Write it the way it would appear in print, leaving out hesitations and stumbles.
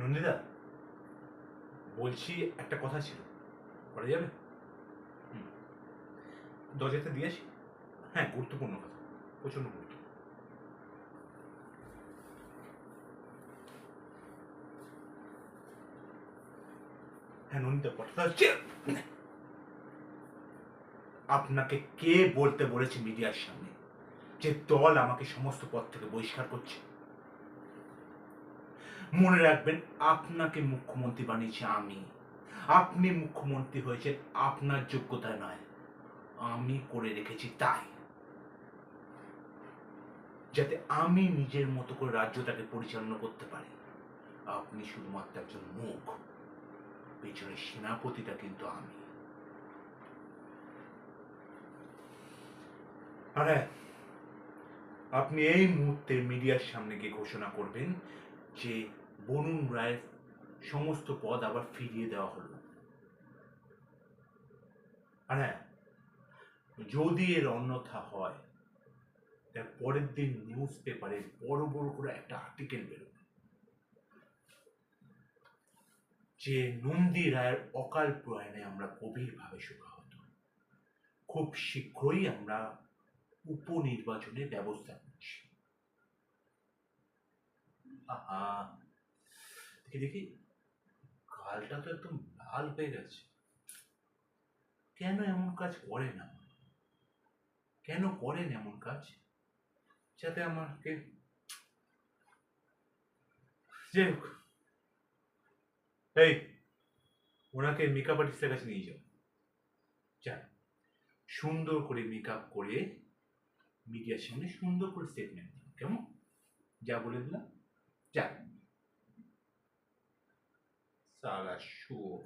নন্দিতা, বলছি একটা কথা ছিল, করা যাবে? দরজাতে দিয়ে আসি। হ্যাঁ, গুরুত্বপূর্ণ কথা, প্রচণ্ড গুরুত্বপূর্ণ। হ্যাঁ নন্দিতা, কথা হচ্ছে আপনাকে কে বলতে বলেছে মিডিয়ার সামনে যে দল আমাকে সমস্ত পদ থেকে বহিষ্কার করছে? মনে রাখবেন, আপনাকে মুখ্যমন্ত্রী বানিয়েছি আমি। আপনি মুখ্যমন্ত্রী হয়েছেন আপনার যোগ্যতায় নয়, আমি করে রেখেছি তাই, যাতে আমি নিজের মতো করে রাজ্যটাকে পরিচালনা করতে পারি। আপনি শুধুমাত্র একজন মুখ, পেছনের সেনাপতিটা কিন্তু আমি। আরে আপনি এই মুহূর্তে মিডিয়ার সামনে গিয়ে ঘোষণা করবেন যে বরুণ রায়ের সমস্ত পদ আবার ফিরিয়ে দেওয়া হলো। আর হ্যাঁ, যদি এর অন্যথা হয়, তার পরের দিন নিউজ পেপারে বড় বড় করে একটা আর্টিকেল বেরোবে যে নন্দী রায়ের অকাল প্রয়াণে আমরা গভীরভাবে শোকাহত। খুব শীঘ্রই আমরা উপনির্বাচনের ব্যবস্থা করছি। আহা, দেখি দেখি, গালটা তো একদম লাল হয়ে গেছে। কেন এমন কাজ করে না? কেন করেন এমন কাজ যাতে আমাকে? যাই হোক, এই ওনাকে মেকআপ আর্টিস্টের কাছে নিয়ে যাও। যান, সুন্দর করে মেকআপ করে মিডিয়ার সামনে সুন্দর করে স্টেটমেন্ট দিন, কেমন? যা বলে দিলাম, যান। সারা শুয়োর।